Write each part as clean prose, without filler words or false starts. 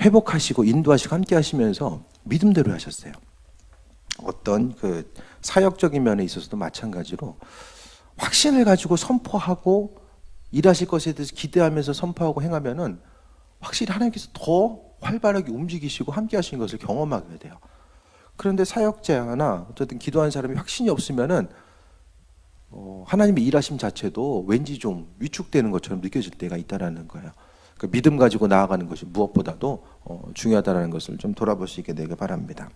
회복하시고 인도하시고 함께 하시면서 믿음대로 하셨어요. 어떤 그 사역적인 면에 있어서도 마찬가지로 확신을 가지고 선포하고 일하실 것에 대해서 기대하면서 선포하고 행하면은 확실히 하나님께서 더 활발하게 움직이시고 함께 하시는 것을 경험하게 돼요. 그런데 사역자나 어쨌든 기도하는 사람이 확신이 없으면은 하나님의 일하심 자체도 왠지 좀 위축되는 것처럼 느껴질 때가 있다라는 거예요. 그 믿음 가지고 나아가는 것이 무엇보다도 중요하다는 것을 좀 돌아보시게 되길 바랍니다.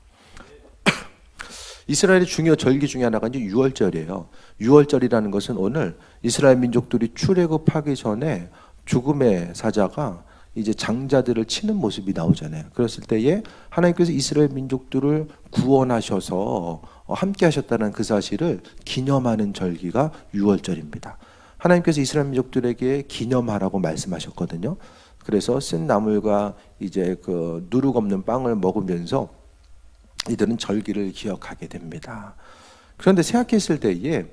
이스라엘의 중요 절기 중에 하나가 이제 유월절이에요. 유월절이라는 것은 오늘 이스라엘 민족들이 출애굽하기 전에 죽음의 사자가 이제 장자들을 치는 모습이 나오잖아요. 그랬을 때에 하나님께서 이스라엘 민족들을 구원하셔서 함께 하셨다는 그 사실을 기념하는 절기가 유월절입니다. 하나님께서 이스라엘 민족들에게 기념하라고 말씀하셨거든요. 그래서 쓴 나물과 이제 그 누룩 없는 빵을 먹으면서 이들은 절기를 기억하게 됩니다. 그런데 생각했을 때에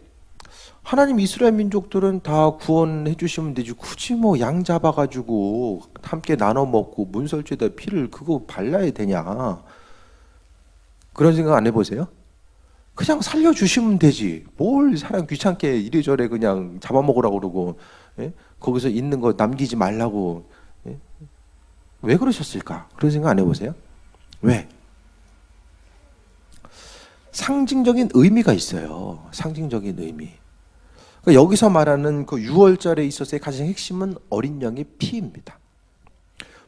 하나님 이스라엘 민족들은 다 구원해 주시면 되지 굳이 뭐 양 잡아가지고 함께 나눠 먹고 문설주에다 피를 그거 발라야 되냐, 그런 생각 안 해보세요? 그냥 살려주시면 되지 뭘 사람 귀찮게 이래저래 그냥 잡아먹으라고 그러고, 예? 거기서 있는 거 남기지 말라고, 예? 왜 그러셨을까? 그런 생각 안 해보세요? 왜? 상징적인 의미가 있어요. 상징적인 의미. 그러니까 여기서 말하는 그 유월절에 있어서의 가장 핵심은 어린 양의 피입니다.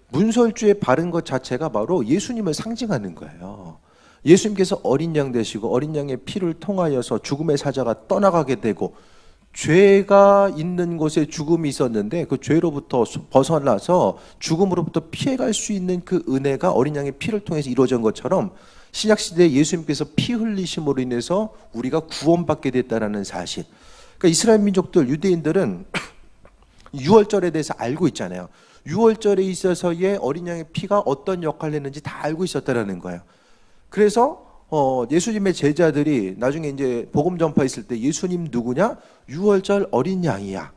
문설주에 바른 것 자체가 바로 예수님을 상징하는 거예요. 예수님께서 어린 양 되시고 어린 양의 피를 통하여서 죽음의 사자가 떠나가게 되고, 죄가 있는 곳에 죽음이 있었는데 그 죄로부터 벗어나서 죽음으로부터 피해갈 수 있는 그 은혜가 어린 양의 피를 통해서 이루어진 것처럼 신약시대에 예수님께서 피 흘리심으로 인해서 우리가 구원받게 됐다는 사실. 그러니까 이스라엘 민족들, 유대인들은 유월절에 대해서 알고 있잖아요. 유월절에 있어서의 어린 양의 피가 어떤 역할을 했는지 다 알고 있었다는 거예요. 그래서 예수님의 제자들이 나중에 이제 복음 전파했을 때 예수님 누구냐? 유월절 어린 양이야.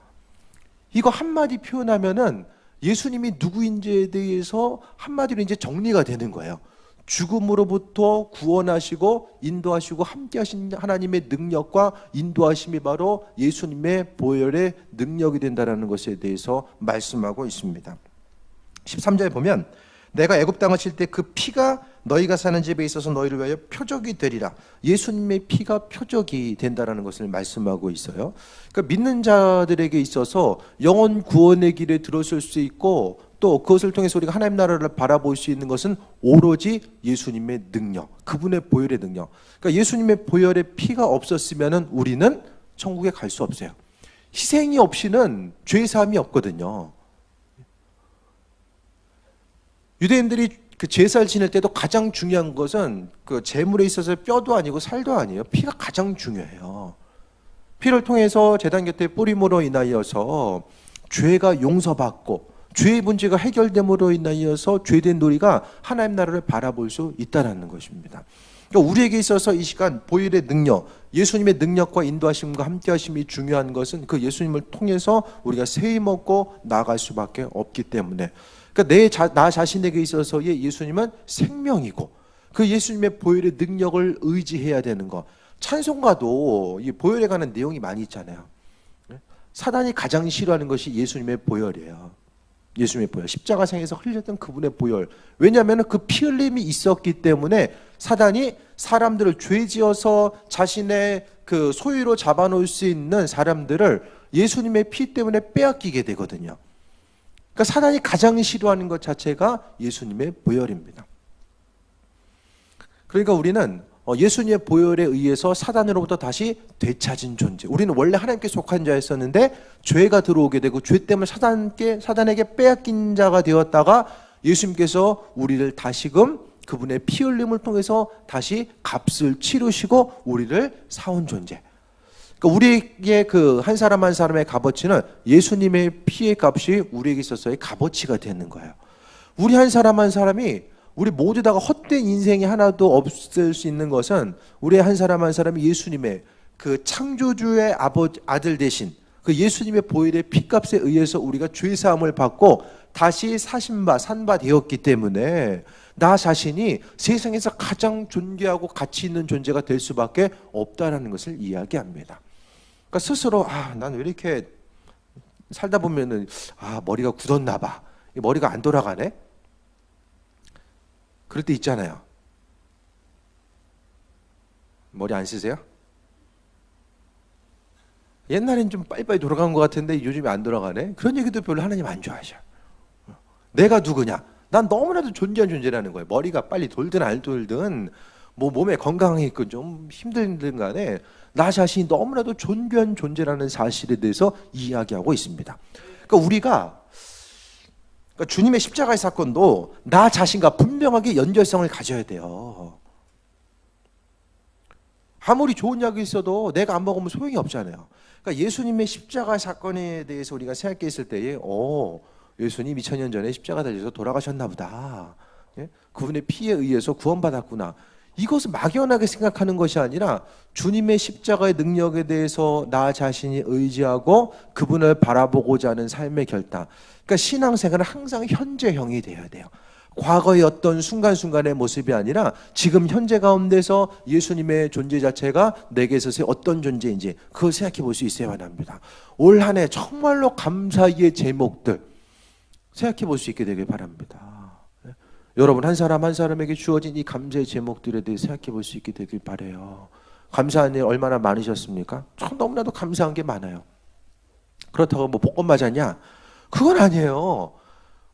이거 한마디 표현하면은 예수님이 누구인지에 대해서 한마디로 이제 정리가 되는 거예요. 죽음으로부터 구원하시고 인도하시고 함께 하신 하나님의 능력과 인도하심이 바로 예수님의 보혈의 능력이 된다는 것에 대해서 말씀하고 있습니다. 13절에 보면 내가 애굽 땅을 칠 때 그 피가 너희가 사는 집에 있어서 너희를 위하여 표적이 되리라. 예수님의 피가 표적이 된다는 것을 말씀하고 있어요. 그러니까 믿는 자들에게 있어서 영혼 구원의 길에 들어설 수 있고, 또 그것을 통해서 우리가 하나님 나라를 바라볼 수 있는 것은 오로지 예수님의 능력, 그분의 보혈의 능력. 그러니까 예수님의 보혈의 피가 없었으면 우리는 천국에 갈 수 없어요. 희생이 없이는 죄사함이 없거든요. 유대인들이 그 제사를 지낼 때도 가장 중요한 것은 그 제물에 있어서 뼈도 아니고 살도 아니에요. 피가 가장 중요해요. 피를 통해서 제단 곁에 뿌림으로 인하여서 죄가 용서받고 죄의 문제가 해결됨으로 인하여서 죄된 우리가 하나님 나라를 바라볼 수 있다는 것입니다. 그러니까 우리에게 있어서 이 시간 보혈의 능력, 예수님의 능력과 인도하심과 함께하심이 중요한 것은 그 예수님을 통해서 우리가 세임 얻고 나아갈 수밖에 없기 때문에, 그러니까 나 자신에게 있어서의 예수님은 생명이고 그 예수님의 보혈의 능력을 의지해야 되는 것. 찬송가도 이 보혈에 관한 내용이 많이 있잖아요. 사단이 가장 싫어하는 것이 예수님의 보혈이에요. 예수님의 보혈, 십자가상에서 흘렸던 그분의 보혈. 왜냐하면 그 피 흘림이 있었기 때문에 사단이 사람들을 죄지어서 자신의 그 소유로 잡아놓을 수 있는 사람들을 예수님의 피 때문에 빼앗기게 되거든요. 그러니까 사단이 가장 싫어하는 것 자체가 예수님의 보혈입니다. 그러니까 우리는 예수님의 보혈에 의해서 사단으로부터 다시 되찾은 존재. 우리는 원래 하나님께 속한 자였었는데 죄가 들어오게 되고 죄 때문에 사단에게 빼앗긴 자가 되었다가 예수님께서 우리를 다시금 그분의 피 흘림을 통해서 다시 값을 치르시고 우리를 사온 존재. 그러니까 우리에게 그 한 사람 한 사람의 값어치는 예수님의 피의 값이 우리에게 있어서의 값어치가 되는 거예요. 우리 한 사람 한 사람이, 우리 모두 다가 헛된 인생이 하나도 없을 수 있는 것은 우리 한 사람 한 사람이 예수님의 그 창조주의 아들 대신 그 예수님의 보혈의 피값에 의해서 우리가 죄사함을 받고 다시 산바 되었기 때문에 나 자신이 세상에서 가장 존귀하고 가치 있는 존재가 될 수밖에 없다라는 것을 이야기합니다. 그러니까 스스로 난 왜 이렇게 살다 보면은 머리가 굳었나 봐. 머리가 안 돌아가네. 그럴 때 있잖아요. 머리 안 쓰세요? 옛날엔 좀 빨리빨리 돌아간 것 같은데 요즘에 안 돌아가네. 그런 얘기도 별로 하나님 안 좋아하셔. 내가 누구냐? 난 너무나도 존귀한 존재라는 거예요. 머리가 빨리 돌든 안 돌든 뭐 몸에 건강이 있고 좀 힘들든 간에 나 자신이 너무나도 존귀한 존재라는 사실에 대해서 이야기하고 있습니다. 그러니까 주님의 십자가의 사건도 나 자신과 분명하게 연결성을 가져야 돼요. 아무리 좋은 약이 있어도 내가 안 먹으면 소용이 없잖아요. 그러니까 예수님의 십자가 사건에 대해서 우리가 생각했을 때에 예수님 2000년 전에 십자가 달려서 돌아가셨나 보다. 예? 그분의 피에 의해서 구원받았구나. 이것을 막연하게 생각하는 것이 아니라 주님의 십자가의 능력에 대해서 나 자신이 의지하고 그분을 바라보고자 하는 삶의 결단. 그러니까 신앙생활은 항상 현재형이 돼야 돼요. 과거의 어떤 순간순간의 모습이 아니라 지금 현재 가운데서 예수님의 존재 자체가 내게 있어서 어떤 존재인지 그걸 생각해 볼 수 있어야만 합니다. 올 한 해 정말로 감사의 제목들 생각해 볼 수 있게 되길 바랍니다. 여러분 한 사람 한 사람에게 주어진 이 감사의 제목들에 대해 생각해 볼 수 있게 되길 바라요. 감사한 일 얼마나 많으셨습니까? 참 너무나도 감사한 게 많아요. 그렇다고 뭐 복권 맞았냐? 그건 아니에요.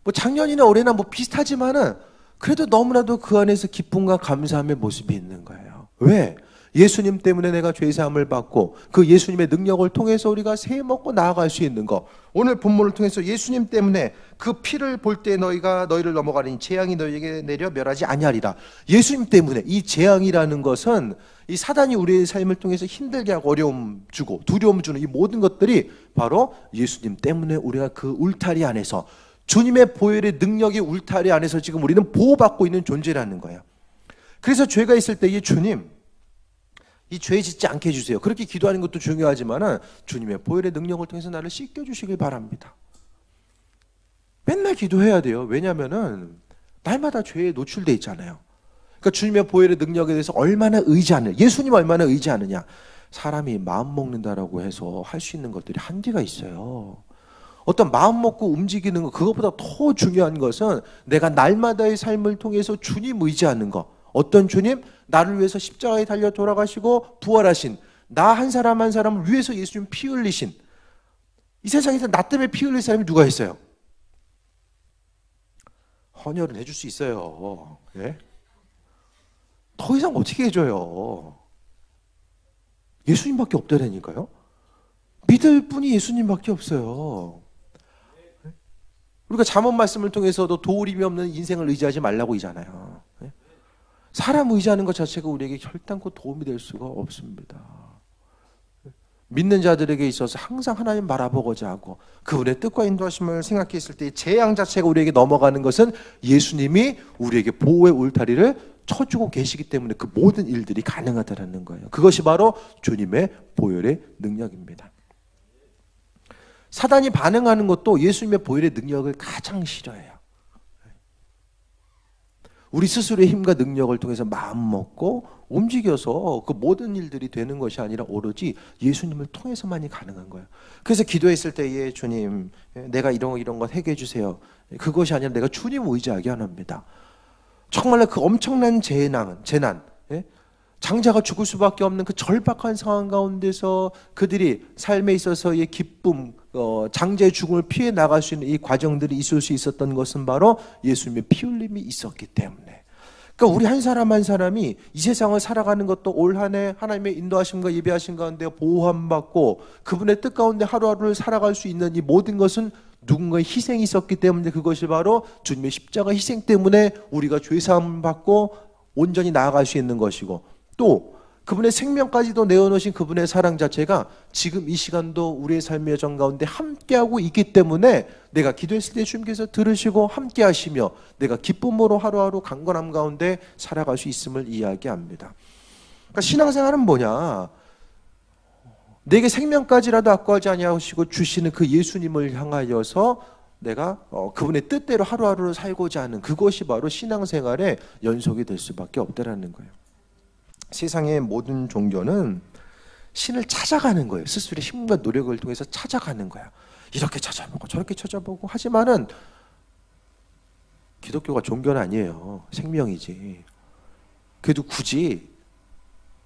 뭐 작년이나 올해나 뭐 비슷하지만은 그래도 너무나도 그 안에서 기쁨과 감사함의 모습이 있는 거예요. 왜? 예수님 때문에 내가 죄사함을 받고 그 예수님의 능력을 통해서 우리가 새 먹고 나아갈 수 있는 거. 오늘 본문을 통해서 예수님 때문에 그 피를 볼 때 너희를 넘어가는 재앙이 너희에게 내려 멸하지 아니하리라. 예수님 때문에 이 재앙이라는 것은 이 사단이 우리의 삶을 통해서 힘들게 하고 어려움 주고 두려움 주는 이 모든 것들이 바로 예수님 때문에 우리가 그 울타리 안에서 주님의 보혈의 능력이 울타리 안에서 지금 우리는 보호받고 있는 존재라는 거예요. 그래서 죄가 있을 때 이 주님 이 죄 짓지 않게 해주세요. 그렇게 기도하는 것도 중요하지만 주님의 보혈의 능력을 통해서 나를 씻겨주시길 바랍니다. 맨날 기도해야 돼요. 왜냐하면 날마다 죄에 노출돼 있잖아요. 그러니까 주님의 보혈의 능력에 대해서 얼마나 의지하느냐, 예수님 얼마나 의지하느냐. 사람이 마음 먹는다라고 해서 할 수 있는 것들이 한계가 있어요. 어떤 마음 먹고 움직이는 것, 그것보다 더 중요한 것은 내가 날마다의 삶을 통해서 주님 의지하는 것. 어떤 주님? 나를 위해서 십자가에 달려 돌아가시고 부활하신 나 한 사람 한 사람을 위해서 예수님 피 흘리신 이 세상에서 나 때문에 피 흘릴 사람이 누가 있어요? 헌혈은 해줄 수 있어요. 예? 더 이상 어떻게 해줘요? 예수님밖에 없다라니까요. 믿을 분이 예수님밖에 없어요. 우리가 잠언 말씀을 통해서도 도울임이 없는 인생을 의지하지 말라고 하잖아요. 사람 의지하는 것 자체가 우리에게 결단코 도움이 될 수가 없습니다. 믿는 자들에게 있어서 항상 하나님 바라보고자 하고 그분의 뜻과 인도하심을 생각했을 때 재앙 자체가 우리에게 넘어가는 것은 예수님이 우리에게 보호의 울타리를 쳐주고 계시기 때문에 그 모든 일들이 가능하다는 거예요. 그것이 바로 주님의 보혈의 능력입니다. 사단이 반응하는 것도 예수님의 보혈의 능력을 가장 싫어해요. 우리 스스로의 힘과 능력을 통해서 마음 먹고 움직여서 그 모든 일들이 되는 것이 아니라 오로지 예수님을 통해서만이 가능한 거예요. 그래서 기도했을 때에 주님, 내가 이런 것 해결해 주세요. 그것이 아니라 내가 주님 의지하게 합니다. 정말로 그 엄청난 재난, 장자가 죽을 수밖에 없는 그 절박한 상황 가운데서 그들이 삶에 있어서의 기쁨, 장자의 죽음을 피해 나갈 수 있는 이 과정들이 있을 수 있었던 것은 바로 예수님의 피 흘림이 있었기 때문에. 그러니까 우리 한 사람 한 사람이 이 세상을 살아가는 것도 올 한 해 하나님의 인도하심과 예배하심 가운데 보호함 받고 그분의 뜻 가운데 하루하루를 살아갈 수 있는 이 모든 것은 누군가의 희생이 있었기 때문에 그것이 바로 주님의 십자가 희생 때문에 우리가 죄사함 받고 온전히 나아갈 수 있는 것이고 또 그분의 생명까지도 내어놓으신 그분의 사랑 자체가 지금 이 시간도 우리의 삶의 여정 가운데 함께하고 있기 때문에 내가 기도했을 때 주님께서 들으시고 함께하시며 내가 기쁨으로 하루하루 강건함 가운데 살아갈 수 있음을 이야기합니다. 그러니까 신앙생활은 뭐냐? 내게 생명까지라도 아까워하지 아니하시고 주시는 그 예수님을 향하여서 내가 그분의 뜻대로 하루하루를 살고자 하는 그것이 바로 신앙생활의 연속이 될 수밖에 없다라는 거예요. 세상의 모든 종교는 신을 찾아가는 거예요. 스스로의 힘과 노력을 통해서 찾아가는 거야. 이렇게 찾아보고 저렇게 찾아보고 하지만은 기독교가 종교는 아니에요. 생명이지. 그래도 굳이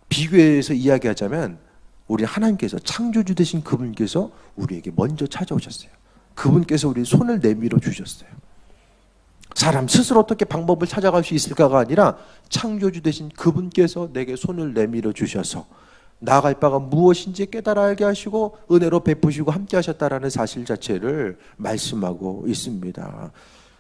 비교해서 이야기하자면 우리 하나님께서 창조주 되신 그분께서 우리에게 먼저 찾아오셨어요. 그분께서 우리 손을 내밀어 주셨어요. 사람 스스로 어떻게 방법을 찾아갈 수 있을까가 아니라 창조주 되신 그분께서 내게 손을 내밀어 주셔서 나아갈 바가 무엇인지 깨달아 알게 하시고 은혜로 베푸시고 함께 하셨다라는 사실 자체를 말씀하고 있습니다.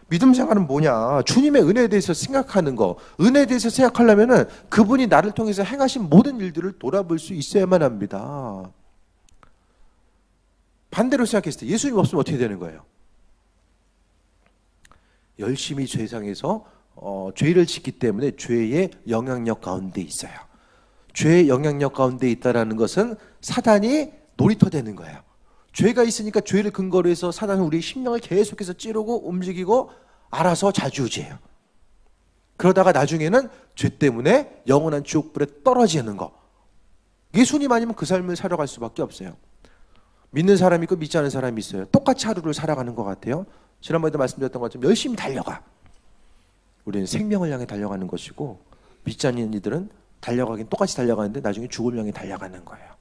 믿음 생활은 뭐냐? 주님의 은혜에 대해서 생각하는 거. 은혜에 대해서 생각하려면은 그분이 나를 통해서 행하신 모든 일들을 돌아볼 수 있어야만 합니다. 반대로 생각했을 때 예수님 없으면 어떻게 되는 거예요? 열심히 세상에서 죄를 짓기 때문에 죄의 영향력 가운데 있어요. 죄의 영향력 가운데 있다라는 것은 사단이 놀이터 되는 거예요. 죄가 있으니까 죄를 근거로 해서 사단은 우리의 심령을 계속해서 찌르고 움직이고 알아서 좌지우지해요. 그러다가 나중에는 죄 때문에 영원한 지옥불에 떨어지는 거. 예수님 아니면 그 삶을 살아갈 수밖에 없어요. 믿는 사람이 있고 믿지 않은 사람이 있어요. 똑같이 하루를 살아가는 것 같아요. 지난번에도 말씀드렸던 것처럼 열심히 달려가. 우리는 생명을 향해 달려가는 것이고 믿지 않는 이들은 달려가긴 똑같이 달려가는데 나중에 죽음을 향해 달려가는 거예요.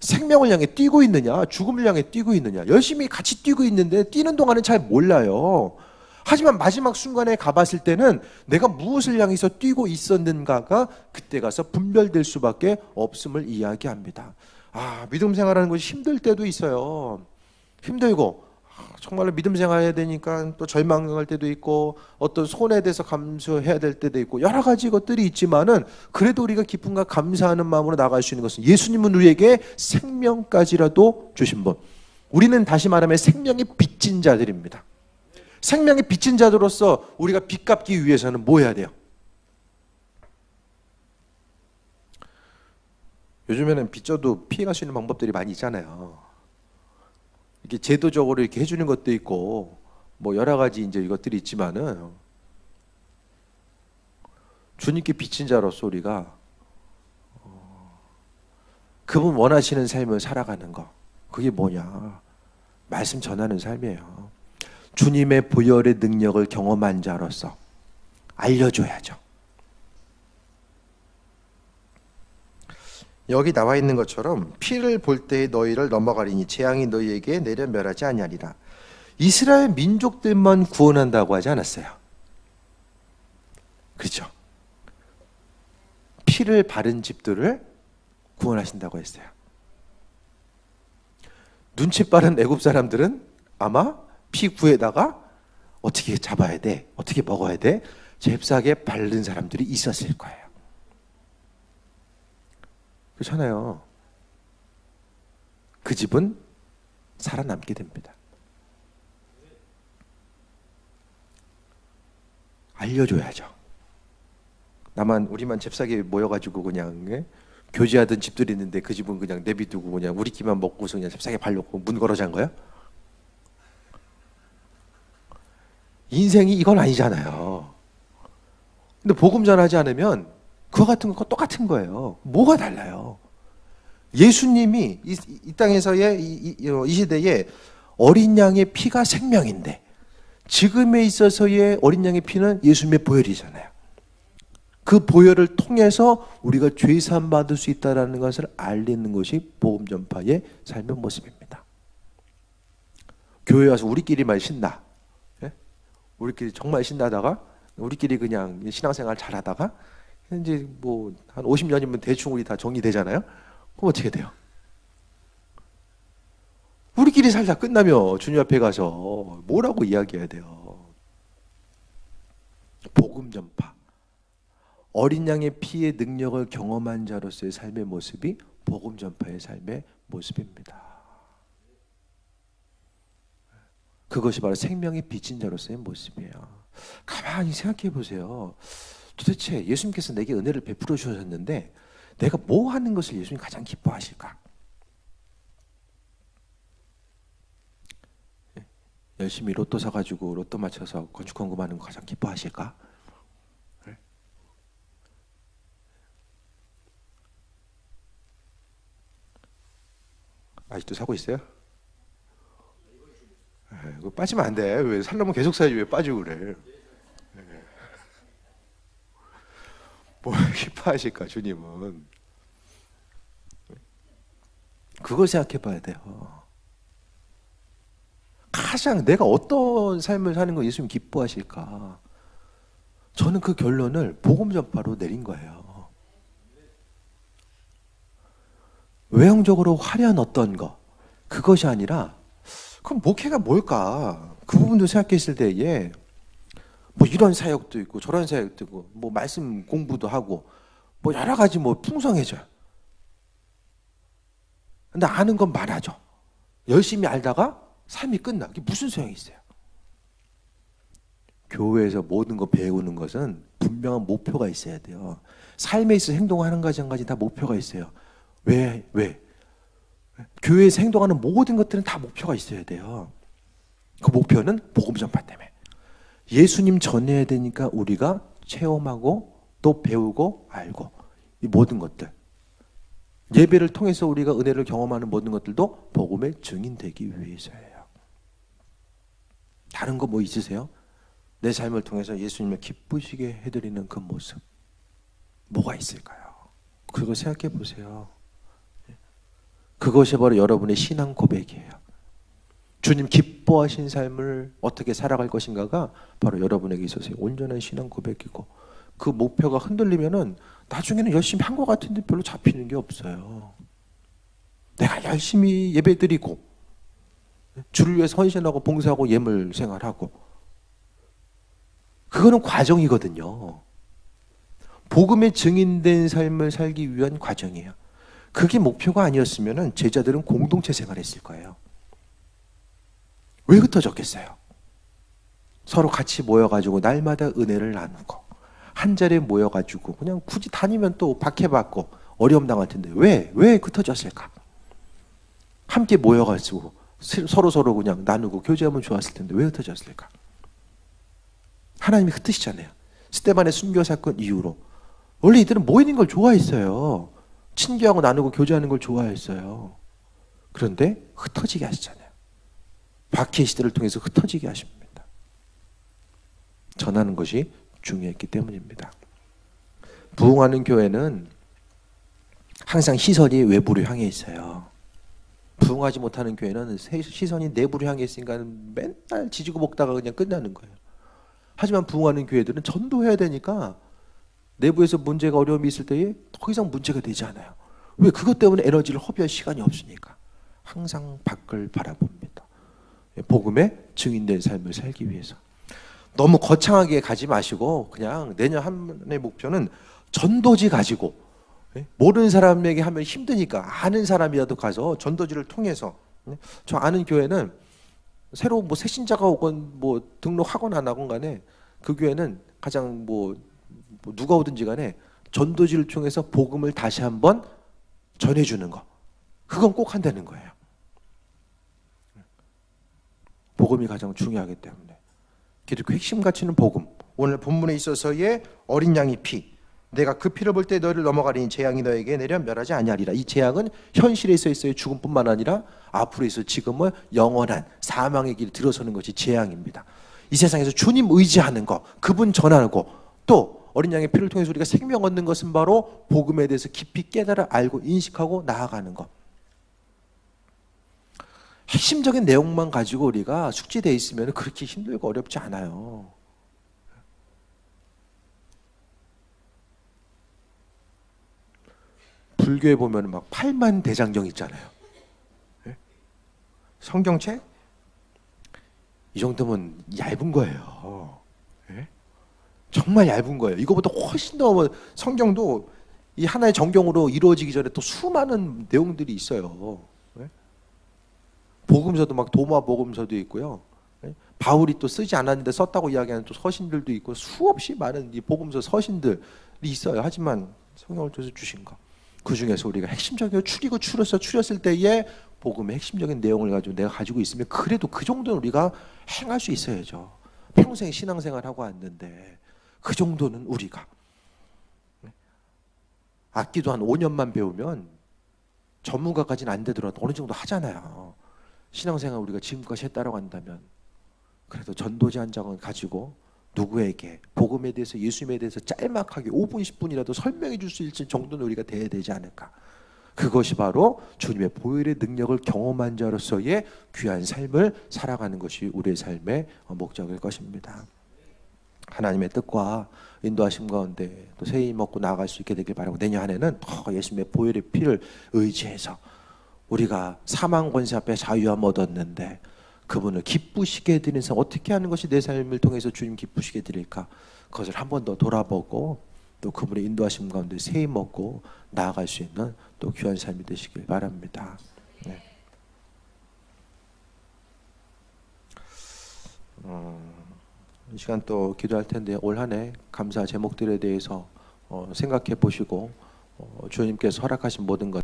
생명을 향해 뛰고 있느냐 죽음을 향해 뛰고 있느냐 열심히 같이 뛰고 있는데 뛰는 동안은 잘 몰라요. 하지만 마지막 순간에 가봤을 때는 내가 무엇을 향해서 뛰고 있었는가가 그때 가서 분별될 수밖에 없음을 이야기합니다. 믿음 생활하는 것이 힘들 때도 있어요. 힘들고 정말로 믿음 생활해야 되니까 또 절망할 때도 있고 어떤 손해에 대해서 감수해야 될 때도 있고 여러 가지 것들이 있지만은 그래도 우리가 기쁨과 감사하는 마음으로 나갈 수 있는 것은 예수님은 우리에게 생명까지라도 주신 분. 우리는 다시 말하면 생명이 빚진 자들입니다. 생명이 빚진 자들로서 우리가 빚 갚기 위해서는 뭐 해야 돼요? 요즘에는 빚져도 피해갈 수 있는 방법들이 많이 있잖아요. 이렇게 제도적으로 이렇게 해주는 것도 있고 뭐 여러 가지 이제 이것들이 있지만은 주님께 빚진 자로서 우리가 그분 원하시는 삶을 살아가는 거. 그게 뭐냐? 말씀 전하는 삶이에요. 주님의 보혈의 능력을 경험한 자로서 알려줘야죠. 여기 나와 있는 것처럼 피를 볼 때에 너희를 넘어가리니 재앙이 너희에게 내려 멸하지 아니하리라. 이스라엘 민족들만 구원한다고 하지 않았어요. 그렇죠? 피를 바른 집들을 구원하신다고 했어요. 눈치 빠른 애굽 사람들은 아마 피 구에다가 어떻게 잡아야 돼? 어떻게 먹어야 돼? 잽싸게 바른 사람들이 있었을 거예요. 그렇잖아요. 그 집은 살아남게 됩니다. 알려줘야죠. 우리만 잽싸게 모여가지고 그냥 교제하던 집들이 있는데 그 집은 그냥 내비두고 그냥 우리끼만 먹고서 그냥 잽싸게 발놓고 문 걸어 잔 거야? 인생이 이건 아니잖아요. 근데 복음 전하지 않으면 그와 같은 거 똑같은 거예요. 뭐가 달라요? 예수님이 이 땅에서의 이 시대에 어린 양의 피가 생명인데 지금에 있어서의 어린 양의 피는 예수님의 보혈이잖아요. 그 보혈을 통해서 우리가 죄 사함 받을 수 있다는 것을 알리는 것이 복음 전파의 삶의 모습입니다. 교회 와서 우리끼리만 신나. 우리끼리 정말 신나다가 우리끼리 그냥 신앙생활 잘하다가 이제 뭐 한 50년이면 대충 우리 다 정리되잖아요. 그럼 어떻게 돼요? 우리끼리 살다 끝나면 주님 앞에 가서 뭐라고 이야기해야 돼요? 복음 전파. 어린 양의 피의 능력을 경험한 자로서의 삶의 모습이 복음 전파의 삶의 모습입니다. 그것이 바로 생명이 빚진 자로서의 모습이에요. 가만히 생각해 보세요. 도대체 예수님께서 내게 은혜를 베풀어 주셨는데 내가 뭐 하는 것을 예수님 가장 기뻐하실까? 열심히 로또 사가지고 로또 맞춰서 건축 공급하는 거 가장 기뻐하실까? 네? 아직도 사고 있어요? 이거 빠지면 안 돼. 왜 살려면 계속 사야지 왜 빠지고 그래? 뭘 기뻐하실까 주님은? 그걸 생각해 봐야 돼요. 가장 내가 어떤 삶을 사는 거 예수님 기뻐하실까? 저는 그 결론을 복음 전파로 내린 거예요. 외형적으로 화려한 어떤 거 그것이 아니라 그럼 목회가 뭘까? 그 부분도 생각했을 때에 뭐 이런 사역도 있고 저런 사역도 있고 뭐 말씀 공부도 하고 뭐 여러 가지 뭐 풍성해져요. 근데 아는 건 많아져. 열심히 알다가 삶이 끝나. 그게 무슨 소용이 있어요? 교회에서 모든 거 배우는 것은 분명한 목표가 있어야 돼요. 삶에 있어 행동하는 가지 한 가지 다 목표가 있어요. 왜? 교회에서 행동하는 모든 것들은 다 목표가 있어야 돼요. 그 목표는 복음 전파 때문에. 예수님 전해야 되니까 우리가 체험하고 또 배우고 알고 이 모든 것들. 예배를 통해서 우리가 은혜를 경험하는 모든 것들도 복음의 증인되기 위해서예요. 다른 거 뭐 있으세요? 내 삶을 통해서 예수님을 기쁘시게 해드리는 그 모습 뭐가 있을까요? 그거 생각해 보세요. 그것이 바로 여러분의 신앙 고백이에요. 주님 기뻐하신 삶을 어떻게 살아갈 것인가가 바로 여러분에게 있어서의 온전한 신앙 고백이고 그 목표가 흔들리면은 나중에는 열심히 한 것 같은데 별로 잡히는 게 없어요. 내가 열심히 예배드리고 주를 위해 헌신하고 봉사하고 예물 생활하고 그거는 과정이거든요. 복음의 증인된 삶을 살기 위한 과정이에요. 그게 목표가 아니었으면 제자들은 공동체 생활했을 거예요. 왜 흩어졌겠어요? 서로 같이 모여가지고 날마다 은혜를 나누고 한 자리에 모여가지고 그냥 굳이 다니면 또 박해받고 어려움 당할 텐데 왜 흩어졌을까? 함께 모여가지고 서로 그냥 나누고 교제하면 좋았을 텐데 왜 흩어졌을까? 하나님이 흩으시잖아요. 스데반의 순교 사건 이후로 원래 이들은 모이는 걸 좋아했어요. 친교하고 나누고 교제하는 걸 좋아했어요. 그런데 흩어지게 하시잖아요. 박해 시대를 통해서 흩어지게 하십니다. 전하는 것이 중요했기 때문입니다. 부흥하는 교회는 항상 시선이 외부로 향해 있어요. 부흥하지 못하는 교회는 시선이 내부로 향해 있으니까 맨날 지지고 볶다가 그냥 끝나는 거예요. 하지만 부흥하는 교회들은 전도해야 되니까 내부에서 문제가 어려움이 있을 때에 더 이상 문제가 되지 않아요. 왜? 그것 때문에 에너지를 허비할 시간이 없으니까. 항상 밖을 바라봅니다. 복음의 증인된 삶을 살기 위해서. 너무 거창하게 가지 마시고 그냥 내년 한 해의 목표는 전도지 가지고 모르는 사람에게 하면 힘드니까 아는 사람이라도 가서 전도지를 통해서 저 아는 교회는 새로 뭐 새신자가 오건 뭐 등록하건 안 하건 간에 그 교회는 가장 뭐 누가 오든지 간에 전도지를 통해서 복음을 다시 한번 전해주는 거 그건 꼭 한다는 거예요. 복음이 가장 중요하기 때문에 기독교 핵심 가치는 복음. 오늘 본문에 있어서의 어린 양의 피 내가 그 피를 볼 때 너희를 넘어가리니 재앙이 너에게 내려 멸하지 아니하리라. 이 재앙은 현실에 있어의 죽음뿐만 아니라 앞으로 있을 지금의 영원한 사망의 길을 들어서는 것이 재앙입니다. 이 세상에서 주님 의지하는 것 그분 전하고 또 어린 양의 피를 통해서 우리가 생명 얻는 것은 바로 복음에 대해서 깊이 깨달아 알고 인식하고 나아가는 것. 핵심적인 내용만 가지고 우리가 숙지되어 있으면 그렇게 힘들고 어렵지 않아요. 불교에 보면 막 8만 대장경 있잖아요. 성경책? 이 정도면 얇은 거예요. 정말 얇은 거예요. 이거보다 훨씬 더 성경도 이 하나의 정경으로 이루어지기 전에 또 수많은 내용들이 있어요. 복음서도 막 도마 복음서도 있고요. 바울이 또 쓰지 않았는데 썼다고 이야기하는 또 서신들도 있고 수없이 많은 이 복음서 서신들이 있어요. 하지만 성경을 통해서 주신 거. 그 중에서 우리가 핵심적으로 추렸을 때에 복음의 핵심적인 내용을 가지고 내가 가지고 있으면 그래도 그 정도는 우리가 행할 수 있어야죠. 평생 신앙생활하고 왔는데 그 정도는 우리가 악기도 한 5년만 배우면 전문가까지는 안 되더라도 어느 정도 하잖아요. 신앙생활 우리가 지금까지 했다라고 한다면 그래도 전도지 한 장을 가지고 누구에게 복음에 대해서 예수님에 대해서 짤막하게 5분 10분이라도 설명해 줄 수 있을 정도는 우리가 돼야 되지 않을까. 그것이 바로 주님의 보혈의 능력을 경험한 자로서의 귀한 삶을 살아가는 것이 우리의 삶의 목적일 것입니다. 하나님의 뜻과 인도하심 가운데 또 새 힘 얻고 나아갈 수 있게 되길 바라고 내년 한 해는 더 예수님의 보혈의 피를 의지해서 우리가 사망 권세 앞에 자유함 얻었는데 그분을 기쁘시게 해드리는 삶 어떻게 하는 것이 내 삶을 통해서 주님 기쁘시게 해드릴까 그것을 한 번 더 돌아보고 또 그분의 인도하심 가운데 새 힘 얻고 나아갈 수 있는 또 귀한 삶이 되시길 바랍니다. 네. 이 시간 또 기도할 텐데 올 한 해 감사 제목들에 대해서 생각해 보시고 주님께서 허락하신 모든 것